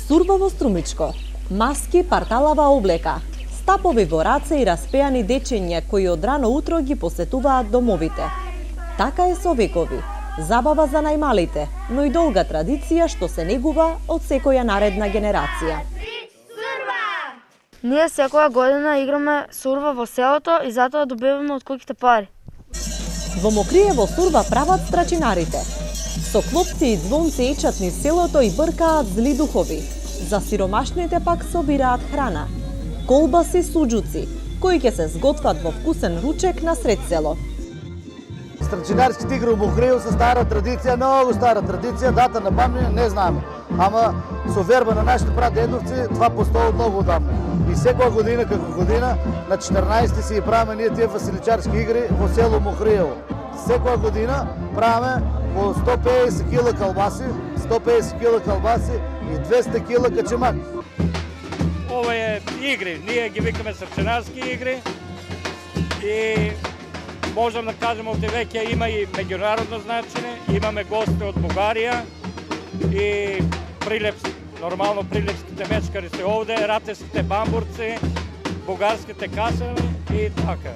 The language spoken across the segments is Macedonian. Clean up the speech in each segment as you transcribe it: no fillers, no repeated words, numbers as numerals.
Сурва во Струмичко, маски, парталава облека, стапови во раце и распеани дечиња кои од рано утро ги посетуваат домовите. Така е со векови. Забава за најмалите, но и долга традиција што се негува од секоја наредна генерација. Ние секоја година играме сурва во селото и затоа добиваме од куќите пари. Во Мокриево сурва прават страчинарите. Со клопци и звонци ечат низ селото и бркаат зли духови. За сиромашните пак собираат храна. Колбаси, суџуци, кои ќе се сготват во вкусен ручек на сред село. Страчинарските игри во Мокриево се стара традиција, многу стара традиција, дата на памтење не знаме. Ама со верба на нашите прадедовци това постои од многу одамна. И секоја година како година на 14 си правиме ние тие василичарски игри во село Мокриево. Секоја година правиме по 150 кила калбаси, 150 кила калбаси и 200 кила качемак. Ова е игри, ние ги викаме страчинарски игри и можам да кажем овде веќе има и меѓународно значење, имаме гости од Бугарија и нормално прилепските мечкари се овде, ратеските бамбурци, бугарските касани и така.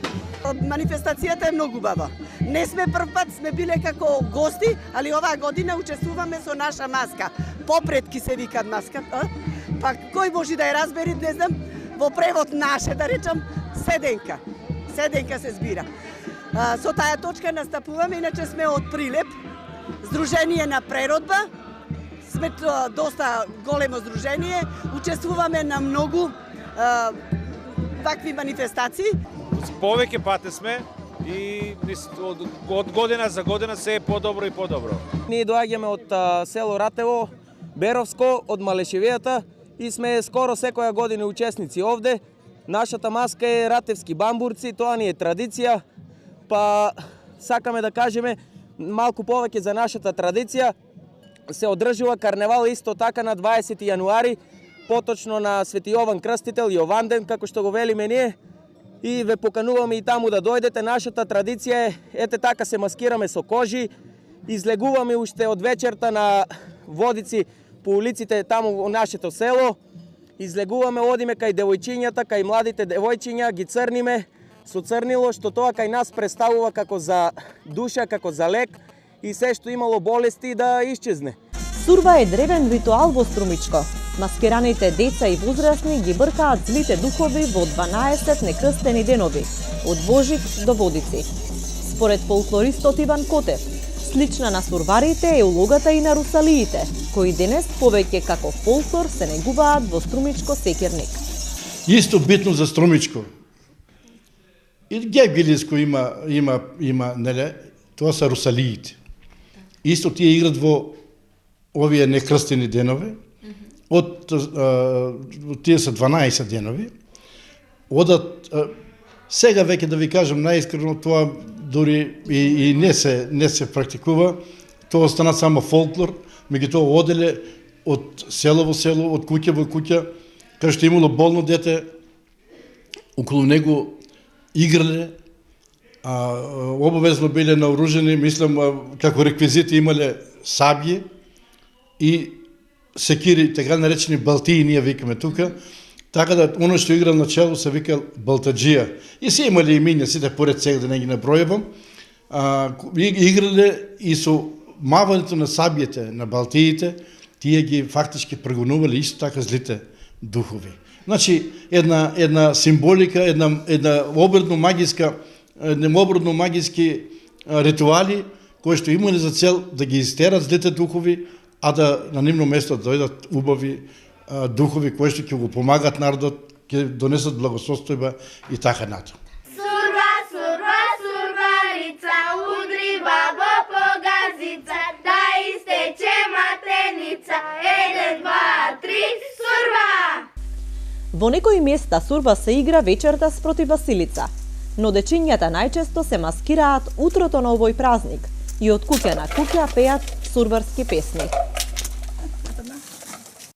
Манифестацијата е многу бава. Не сме прв пат, сме биле како гости, али оваа година учествуваме со наша маска. Попретки се викат маска, па кој може да ја разбери, не знам, во превод наше, да речам, седенка. Седенка се збира. Со таа точка настапуваме, иначе сме од Прилеп, Сдружение на преродба. Сме доста големо сдружение, учествуваме на многу такви манифестации. Повеќе пати сме и од година за година се е подобро и подобро. Ние доаѓаме од село Ратево, Беровско, од Малешевијата и сме скоро секоја година учесници овде. Нашата маска е ратевски бамбурци, тоа ни е традиција, па сакаме да кажеме малку повеќе за нашата традиција. Се одржува карневал исто така на 20 јануари, поточно на Свети Јован Крстител, Јованден, како што го велиме ние. И ве покануваме и таму да дојдете. Нашата традиција е, ете така се маскираме со кожи, излегуваме уште од вечерта на водици по улиците таму во нашето село, излегуваме, одиме кај девојчињата, кај младите девојчиња, ги црниме со црнило, што тоа кај нас представува како за душа, како за лек и се што имало болести да исчезне. Сурва е древен ритуал во Струмичко. Маскираните деца и возрастни ги бркаат злите духови во 12 некрстени денови, од Божик до Водици. Според фолклористот Иван Котев, слична на сурварите е улогата и на русалиите, кои денес повеќе како фолклор се негуваат во Струмичко сеќерник. Исто битно за Струмичко. И Гевгилиско има неле, тоа се русалиите. Исто тие играт во овие некрстени денови. Тие се 12 денови. Одат сега веќе да ви кажам најискрено, тоа дури и не се практикува. Тоа стана само фолклор, меѓутоа оделе од село во село, од куќа во куќа, кај што имало болно дете, околу него играле, обавезно биле наоружени, мислам, како реквизити имале сабји и секири, така наречени балтии, ние викаме тука, така да оно што играл начело се викал балтаджија. И се имали имиња, сите поред сега да не ги набројавам, играле и со маването на сабјите, на балтиите, тие ги фактички прегонували исто така злите духови. Значи, една символика, една обредно магиски ритуали, кои што имали за цел да ги истерат злите духови, а да на нивно место дојдат убави духови кои што ќе го помагат народот, ќе донесат благосостојба и така натаму. Сурва, сурва, сурварица, удри бабо по газица, да истече матеница, 1, 2, 3, сурва! Во некои места сурва се игра вечерта спроти Василица, но дечињата најчесто се маскираат утрото на овој празник и од куќа на куќа пеат сурварски песни.